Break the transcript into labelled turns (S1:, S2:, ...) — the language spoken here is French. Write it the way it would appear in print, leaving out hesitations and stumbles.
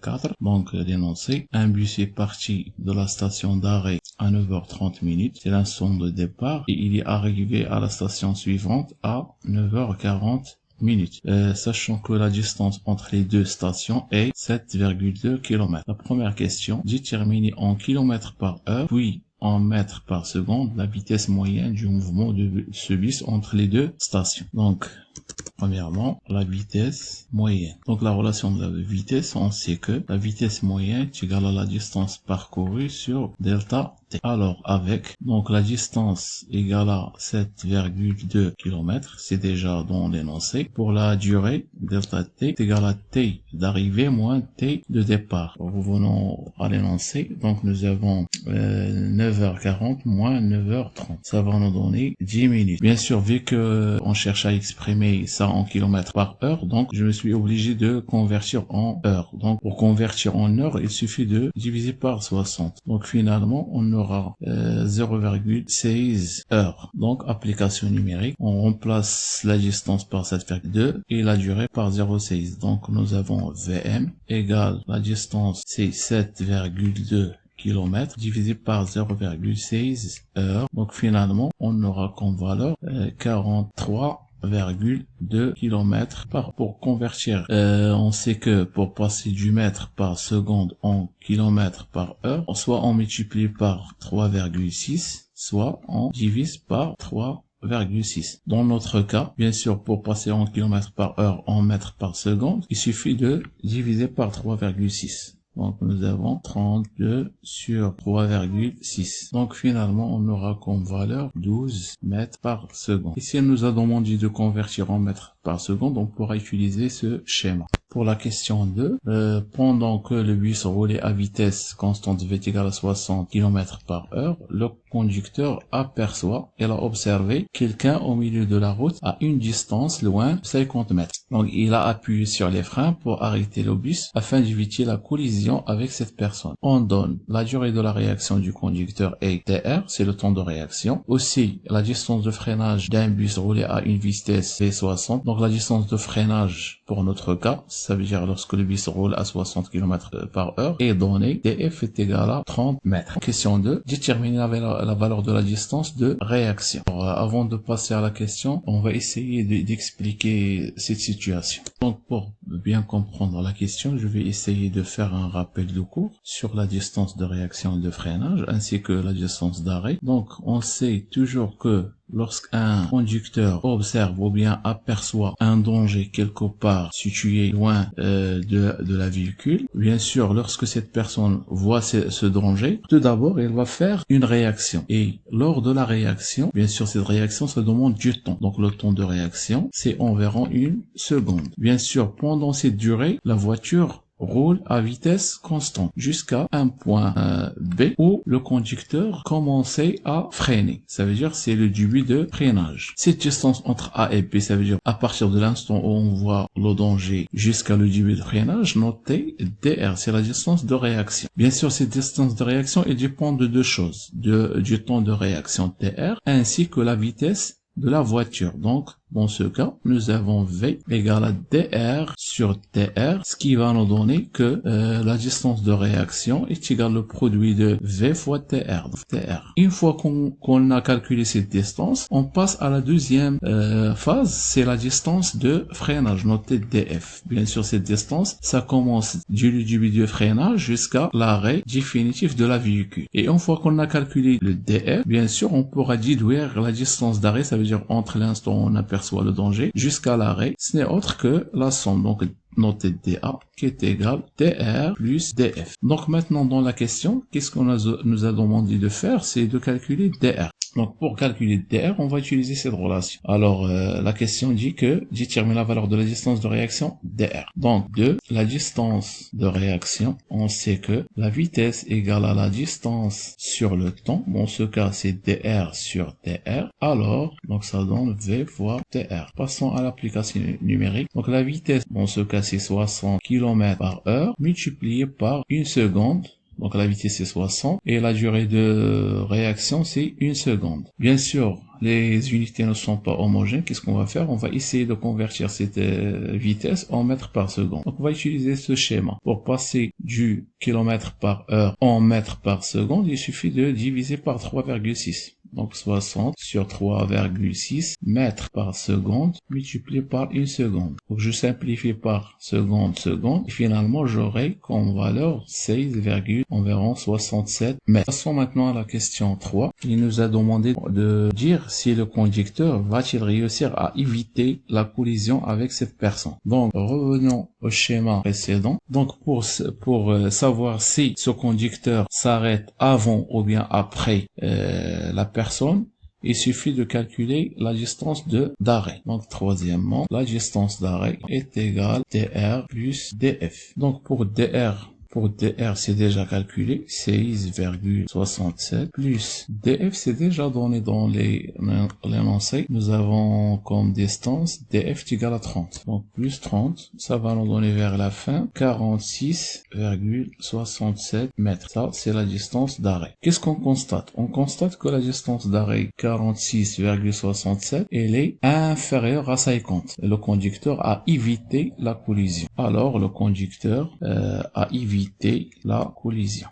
S1: 4. Donc, l'énoncé. Un bus est parti de la station d'arrêt à 9h30 minutes. C'est l'instant de départ et il est arrivé à la station suivante à 9h40 minutes. Sachant que la distance entre les deux stations est 7,2 km. La première question, déterminée en km par heure, puis en mètres par seconde, la vitesse moyenne du mouvement de ce bus entre les deux stations. Donc, premièrement, la vitesse moyenne. Donc, la relation de la vitesse, on sait que la vitesse moyenne est égale à la distance parcourue sur delta t. Alors, avec, donc, la distance égale à 7,2 km, c'est déjà dans l'énoncé. Pour la durée, delta t est égal à t d'arrivée moins t de départ. Revenons à l'énoncé. Donc, nous avons 9h40 moins 9h30. Ça va nous donner 10 minutes. Bien sûr, vu que on cherche à exprimer ça en kilomètres par heure, donc je me suis obligé de convertir en heure. Donc pour convertir en heure, il suffit de diviser par 60. Donc finalement, on aura 0,16 heures. Donc application numérique, on remplace la distance par 7,2 et la durée par 0,16. Donc nous avons VM égale la distance, c'est 7,2 km divisé par 0,16 heures. Donc finalement, on aura comme valeur 43,2 km pour convertir. On sait que pour passer du mètre par seconde en kilomètre par heure, soit on multiplie par 3,6, soit on divise par 3,6. Dans notre cas, bien sûr, pour passer en kilomètre par heure en mètres par seconde, il suffit de diviser par 3,6. Donc, nous avons 32 sur 3,6. Donc, finalement, on aura comme valeur 12 mètres par seconde. Et si elle nous a demandé de convertir en mètres par seconde, on pourra utiliser ce schéma. Pour la question 2, pendant que le bus roulait à vitesse constante v égale à 60 km par heure, le conducteur aperçoit et a observé quelqu'un au milieu de la route à une distance loin de 50 mètres. Donc, il a appuyé sur les freins pour arrêter le bus afin d'éviter la collision avec cette personne. On donne la durée de la réaction du conducteur est TR, c'est le temps de réaction. Aussi, la distance de freinage d'un bus roulé à une vitesse V60. Donc, la distance de freinage pour notre cas, ça veut dire lorsque le bus roule à 60 km par heure, est donné, DF est égal à 30 mètres. Question 2, déterminer la valeur de la distance de réaction. Alors, avant de passer à la question, on va essayer d'expliquer cette situation. Donc, pour bien comprendre la question, je vais essayer de faire un rappel de cours sur la distance de réaction et de freinage, ainsi que la distance d'arrêt. Donc, on sait toujours que lorsqu'un conducteur observe ou bien aperçoit un danger quelque part situé loin de la véhicule, bien sûr, lorsque cette personne voit ce danger, tout d'abord, elle va faire une réaction. Et lors de la réaction, bien sûr, cette réaction, ça demande du temps. Donc, le temps de réaction, c'est environ 1 seconde. Bien sûr, pendant cette durée, la voiture roule à vitesse constante jusqu'à un point B où le conducteur commençait à freiner. Ça veut dire c'est le début de freinage. Cette distance entre A et B, ça veut dire à partir de l'instant où on voit le danger jusqu'à le début de freinage, notez DR, c'est la distance de réaction. Bien sûr, cette distance de réaction, elle dépend de deux choses, du temps de réaction TR ainsi que la vitesse de la voiture. Donc, dans ce cas, nous avons V égale à DR sur TR, ce qui va nous donner que la distance de réaction est égale au produit de V fois TR. Une fois qu'on a calculé cette distance, on passe à la deuxième phase, c'est la distance de freinage, notée DF. Bien sûr, cette distance, ça commence du début de freinage jusqu'à l'arrêt définitif de la véhicule. Et une fois qu'on a calculé le DF, bien sûr, on pourra déduire la distance d'arrêt, ça veut dire entre l'instant où on aperçoit le danger jusqu'à l'arrêt, ce n'est autre que la somme, donc notée DA qui est égale DR plus DF. Donc maintenant dans la question, qu'est-ce qu'on nous a demandé de faire, c'est de calculer DR. Donc pour calculer DR, on va utiliser cette relation. Alors la question dit que détermine la valeur de la distance de réaction DR. Donc de la distance de réaction, on sait que la vitesse égale à la distance sur le temps. Dans ce cas, c'est DR sur TR. Alors, donc ça donne V fois TR. Passons à l'application numérique. Donc la vitesse, dans ce cas, c'est 60 km par heure multiplié par 1 seconde. Donc la vitesse c'est 60 et la durée de réaction c'est 1 seconde. Bien sûr, les unités ne sont pas homogènes. Qu'est-ce qu'on va faire? On va essayer de convertir cette vitesse en mètres par seconde. Donc on va utiliser ce schéma. Pour passer du kilomètre par heure en mètres par seconde, il suffit de diviser par 3,6. Donc 60 sur 3,6 mètres par seconde multiplié par 1 seconde. Donc je simplifie par seconde. Et finalement j'aurai comme valeur 16,67 mètres. Passons maintenant à la question 3. Il nous a demandé de dire si le conducteur va-t-il réussir à éviter la collision avec cette personne. Donc revenons au schéma précédent. Donc pour savoir si ce conducteur s'arrête avant ou bien après la personne, il suffit de calculer la distance d'arrêt. Donc troisièmement, la distance d'arrêt est égale dr plus df. Donc pour dr c'est déjà calculé, 16,67 plus df c'est déjà donné dans l'énoncé. Nous avons comme distance df est égal à 30. Donc plus 30, ça va nous donner vers la fin 46,67 mètres. Ça, c'est la distance d'arrêt. Qu'est-ce qu'on constate? On constate que la distance d'arrêt 46,67, elle est inférieure à 50. Le conducteur a évité la collision. Alors, le conducteur a évité la collision.